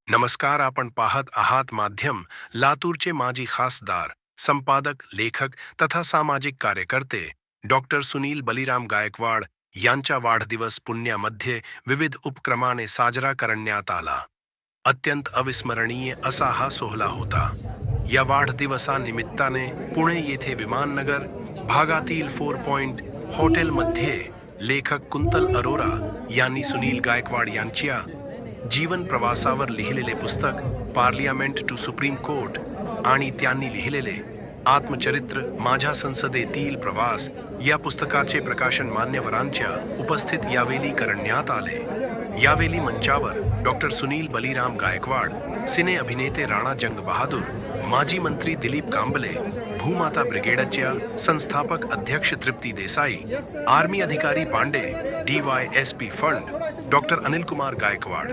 नमस्कार, आपण पाहत आहात माध्यम लातूरचे माजी खासदार, संपादक, लेखक तथा सामाजिक कार्यकर्ते डॉक्टर सुनील बलिराम गायकवाड यांचा वाढदिवस पुण्यामध्ये विविध उपक्रमाने साजरा करण्यात आला. अत्यंत अविस्मरणीय असा हा सोहळा होता. या वाढदिवसानिमित्ताने पुणे येथे विमाननगर भागातील 4 पॉइंट हॉटेलमध्ये लेखक कुंतल अरोरा यांनी सुनील गायकवाड यांच्या जीवन प्रवासावर लिहिलेले पुस्तक पार्लियामेंट टू सुप्रीम कोर्ट आणि त्यांनी लिहिलेले आत्मचरित्र माझ्या संसदेतील प्रवास या पुस्तकाचे प्रकाशन मान्यवरांच्या उपस्थित यावेळी करण्यात आले. यावेळी मंचावर डॉक्टर सुनील बलिराम गायकवाड, सिने अभिनेते राणा जंग बहादूर, माजी मंत्री दिलीप कांबले, भूमाता ब्रिगेडच्या संस्थापक अध्यक्ष तृप्ती देसाई, आर्मी अधिकारी पांडे, DYSP फंड डॉक्टर अनिल कुमार गायकवाड,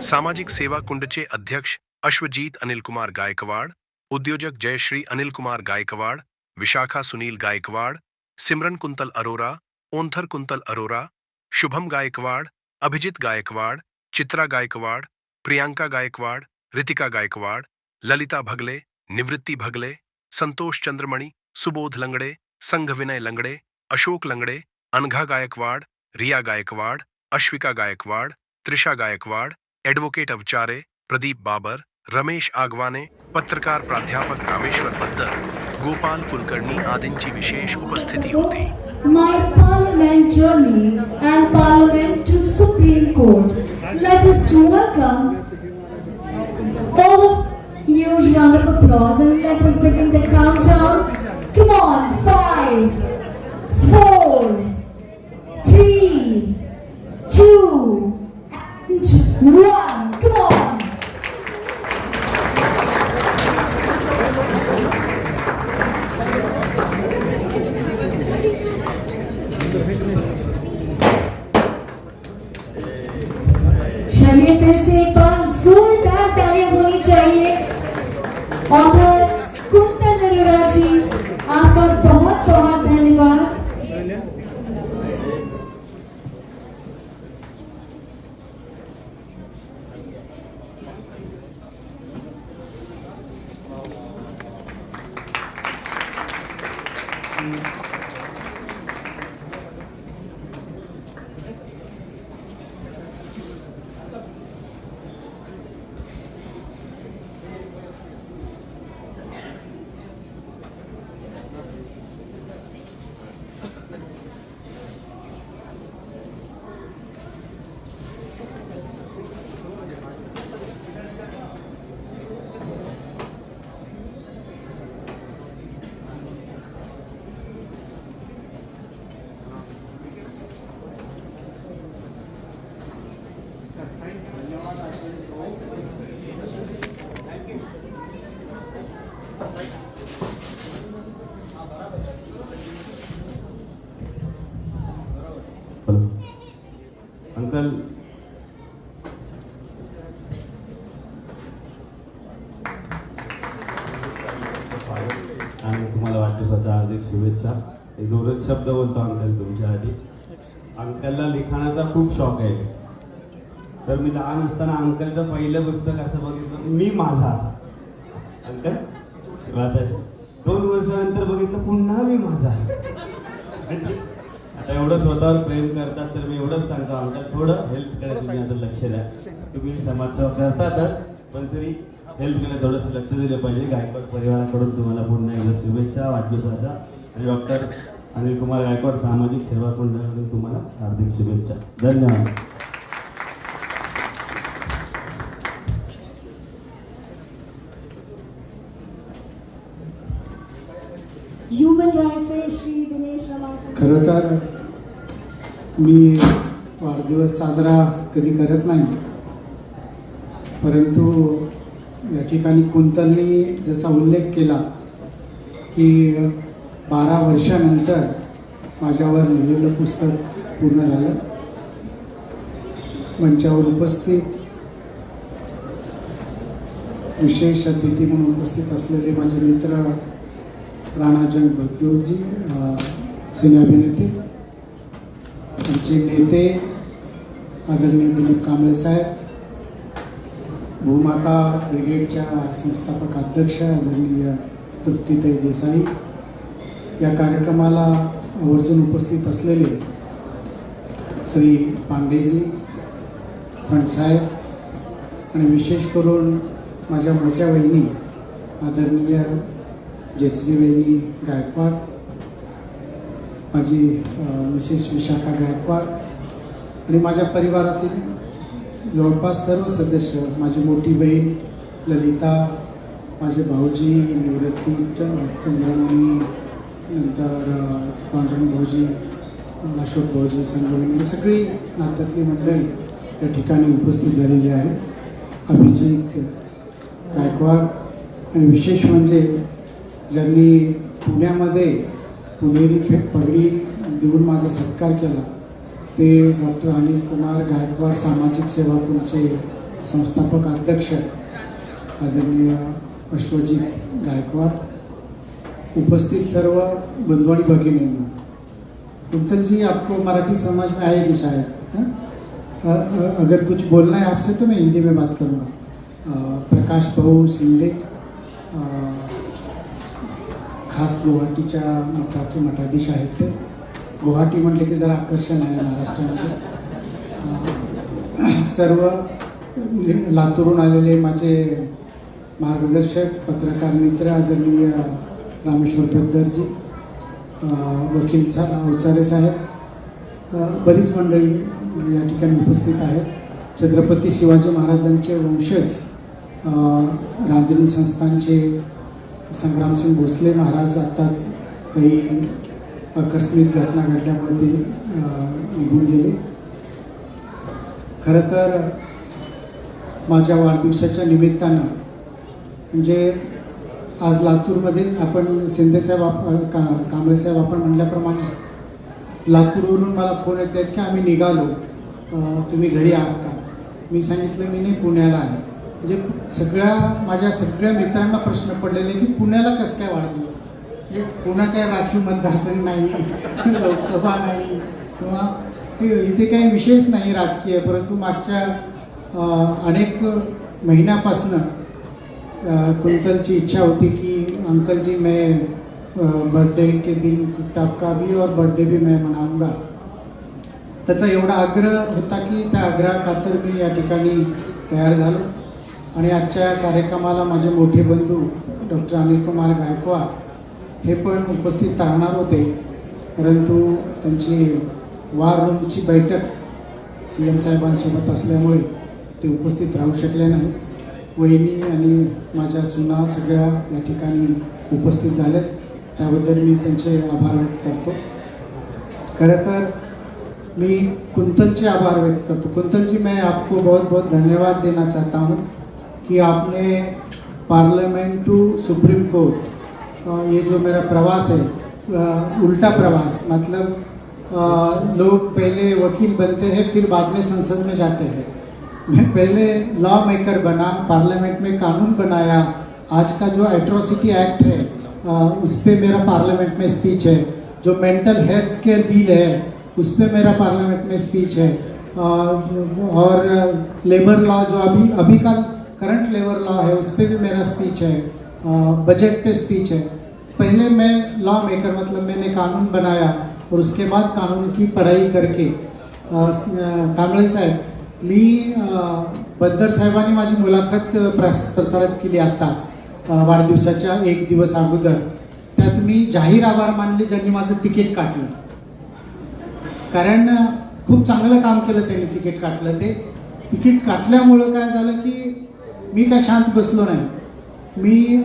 सामाजिक सेवा कुंडचे अध्यक्ष अश्वजीत अनिल कुमार गायकवाड, उद्योजक जयश्री अनिल कुमार गायकवाड, विशाखा सुनील गायकवाड, सिमरन कुंतल अरोरा, ओंथर कुंतल अरोरा, शुभम गायकवाड, अभिजित गायकवाड, चित्रा गायकवाड, प्रियांका गायकवाड, रितिका गायकवाड, ललिता भगले, निवृत्ती भगले, संतोष चंद्रमणी, सुबोध लंगड़े, संघ विनय लंगड़े, अशोक लंगड़े, अनघा गायकवाड, रिया गायकवाड, अश्विका गायकवाड, त्रिशा गायकवाड, एडवोकेट अवचारे, प्रदीप बाबर, रमेश आगवाने, पत्रकार प्राध्यापक रामेश्वर बद्दर, गोपाल कुलकर्णी आदींची विशेष उपस्थिती होती. My parliament journey and parliament to Supreme Court. Let us welcome all of you. Round of applause and let us begin the countdown. Come on, 5, 4, 3, 2, and 1. Come on. चलिए फिर से एक बार जोरदार तालियां होनी चाहिए. ऑथर कुंतल अरोरा जी, आपका बहुत बहुत धन्यवाद. अंकल, आणि तुम्हाला वाढदिवसाच्या हार्दिक शुभेच्छा. एक दोनच शब्द बोलतो अंकल तुमच्यासाठी. अंकलला लिखाणाचा खूप शौक आहे. तर मी लहान असताना अंकलचं पहिलं पुस्तक असं बघितलं, मी माझा. अंकल 2 वर्षानंतर बघितलं पुन्हा मी माझा. आता एवढं स्वतःवर प्रेम करतात तर मी एवढंच सांगतो, अंकल थोडं हेल्थकडे तुम्ही आता लक्ष द्या. तुम्ही समाजसेवा करतातच, पण तरी हेल्थकडे थोडंसं लक्ष दिलं पाहिजे. गायकवाड परिवाराकडून तुम्हाला पुन्हा एकदा शुभेच्छा वाढदिवसाच्या. आणि डॉक्टर अनिल कुमार गायकवाड सामाजिक सेवा कुंडाकडून तुम्हाला हार्दिक शुभेच्छा. धन्यवाद. Human rights Shri Dinesh Ramashankar. खरं तर मी वाढदिवस साजरा कधी करत नाही, परंतु या ठिकाणी कुंतलनी जसा उल्लेख केला की 12 वर्षानंतर माझ्यावर लिहिलेलं पुस्तक पूर्ण झालं. मंचावर उपस्थित विशेष अतिथी म्हणून उपस्थित असलेले माझे मित्र राणाजंग बहादूरजी, सिने अभिनेते, आमचे नेते आदरणीय दिलीप कांबळे साहेब, भूमाता ब्रिगेडच्या संस्थापक अध्यक्ष आदरणीय तृप्तीताई देसाई, या कार्यक्रमाला आवर्जून उपस्थित असलेले श्री पांडेजी, फंडसाहेब आणि विशेष करून माझ्या मोठ्या वहिनी आदरणीय जयश्री वहिनी गायकवाड, माझी मिसेस विशाखा गायकवाड आणि माझ्या परिवारातील जवळपास सर्व सदस्य, माझी मोठी बहीण ललिता, माझे भाऊजी निवृत्ती चंद्रमणी, नंतर पांडुरंग भाऊजी, अशोक भाऊजी, संगवणी, सगळी नात्यातली मंडळी या ठिकाणी उपस्थित झालेली आहे. अभिजित गायकवाड आणि विशेष म्हणजे ज्यांनी पुण्यामध्ये पुणेरी पगडी देऊन माझा सत्कार केला ते डॉक्टर अनिल कुमार गायकवाड, सामाजिक सेवा कुंभचे संस्थापक अध्यक्ष आदरणीय अश्वजित गायकवाड, उपस्थित सर्व बंधु आणि भगिनींनो. कुंतल जी, आपको मराठी समझ में आएगी शायद? हाँ? अगर कुछ बोलना है आपसे तो मैं हिंदी में बात करूँगा. प्रकाश भाऊ शिंदे, खास गुवाहाटीच्या मठाचे मठाधीश आहेत ते. गुवाहाटी म्हटले की जरा आकर्षण आहे महाराष्ट्रामध्ये. सर्व लातूरून आलेले माझे मार्गदर्शक, पत्रकार मित्र आदरणीय रामेश्वर पेद्दरजी, वकील अवचारे साहेब, बरीच मंडळी या ठिकाणी उपस्थित आहेत. छत्रपती शिवाजी महाराजांचे वंशज रांजणी संस्थानचे संग्रामसिंग भोसले महाराज आत्ताच काही आकस्मिक घटना घडल्यामुळे ते निघून गेले. खरं तर माझ्या वाढदिवसाच्या निमित्तानं म्हणजे आज लातूरमध्ये आपण शिंदेसाहेब कांबळेसाहेब आपण म्हणल्याप्रमाणे लातूरवरून मला फोन येत आहेत की आम्ही निघालो, तुम्ही घरी आहात का? मी सांगितलं मी नाही, पुण्याला आहे. म्हणजे माझ्या सगळ्या मित्रांना प्रश्न पडलेले की पुण्याला कसं काय वाढदिवस? हे पुणे काय राखीव मतदारसंघ नाही, लोकसभा नाही, किंवा इथे काही विशेष नाही राजकीय, परंतु मागच्या अनेक महिन्यापासनं कुंतलची इच्छा होती कि अंकल जी मैं बर्थडे के दिन आपका भी और बर्थडे भी मैं मनाऊंगा. त्याचा एवढा आग्रह होता की त्या आग्रहाखातर मी या ठिकाणी तयार झालो आणि आजच्या कार्यक्रमाला माझे मोठे बंधू डॉक्टर अनिल कुमार गायकवाड हे पण उपस्थित राहणार होते, परंतु त्यांची वार रूमची बैठक CM साहेबांसोबत असल्यामुळे ते उपस्थित राहू शकले नाहीत. वहिनी आणि माझ्या सुना सगळ्या या ठिकाणी उपस्थित झाल्यात, त्याबद्दल मी त्यांचे आभार व्यक्त करतो. खरं तर मी कुंतलचे आभार व्यक्त करतो. कुंतल जी, मैं आपको बहुत बहुत धन्यवाद देना चाहता हूँ कि आपने पार्लियामेंट टू सुप्रीम कोर्ट, ये जो मेरा प्रवास है, उल्टा प्रवास, मतलब लोग पहले वकील बनते हैं फिर बाद में संसद में जाते हैं. मैं पहले लॉ मेकर बना, पार्लियामेंट में कानून बनाया. आज का जो एट्रोसिटी एक्ट है उस पर मेरा पार्लियामेंट में स्पीच है. जो मेंटल हेल्थ केयर बिल है उस पर मेरा पार्लियामेंट में स्पीच है. और लेबर लॉ जो अभी का करंट लेबर लॉ है उस पर भी मेरा स्पीच है. बजट पे स्पीच है. पहले मैं लॉ मेकर, मतलब मैंने कानून बनाया और उसके बाद कानून की पढ़ाई करके कांबळे साहेब, मी बद्दर साहेबांनी माझी मुलाखत प्रसारित केली आत्ताच वाढदिवसाच्या एक दिवस अगोदर. त्यात मी जाहीर आभार मानले ज्यांनी माझं तिकीट काढलं, कारण खूप चांगलं काम केलं त्यांनी. तिकीट काढलं, ते तिकीट काढल्यामुळं काय झालं की मी काय शांत बसलो नाही. मी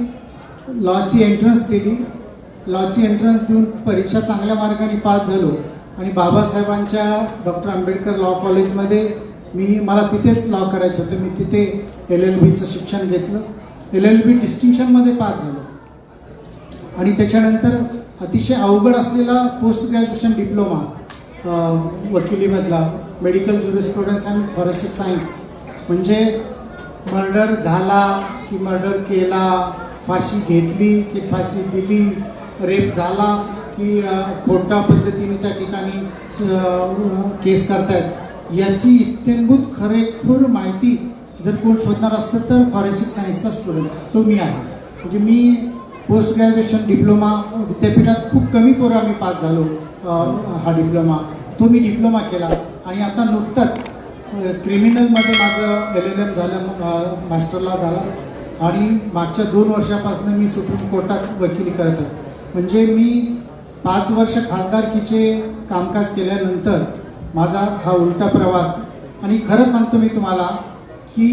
लॉची एंट्रन्स दिली, लॉची एंट्रन्स देऊन परीक्षा चांगल्या मार्गाने पास झालो आणि बाबासाहेबांच्या डॉक्टर आंबेडकर लॉ कॉलेजमध्ये मला तिथेच लॉ करायचं होतं. मी तिथे LLBचं शिक्षण घेतलं, LLB डिस्टिंक्शनमध्ये पास झालो आणि त्याच्यानंतर अतिशय अवघड असलेला पोस्ट ग्रॅज्युएशन डिप्लोमा वकिलीमधला, medical jurisprudence and forensic science, म्हणजे मर्डर झाला की मर्डर केला, फाशी घेतली की फाशी दिली, रेप झाला की खोटा पद्धतीने त्या ठिकाणी केस करतायत याची इत्थंभूत खरेखूर माहिती जर कोण शोधणार असतं तर फॉरेन्सिक सायन्सचा स्टुडंट तो मी आहे. म्हणजे मी पोस्ट ग्रॅज्युएशन डिप्लोमा विद्यापीठात खूप कमी पोरं आम्ही पास झालो. हा डिप्लोमा तो मी डिप्लोमा केला आणि आता नुकताच क्रिमिनलमध्ये माझं LLM झालं, मास्टरला झाला आणि मागच्या 2 वर्षापासून मी सुप्रीम कोर्टात वकिली करत आहे. म्हणजे मी 5 वर्ष खासदारकीचे कामकाज केल्यानंतर माझा हा उलटा प्रवास. आणि खरं सांगतो मी तुम्हाला की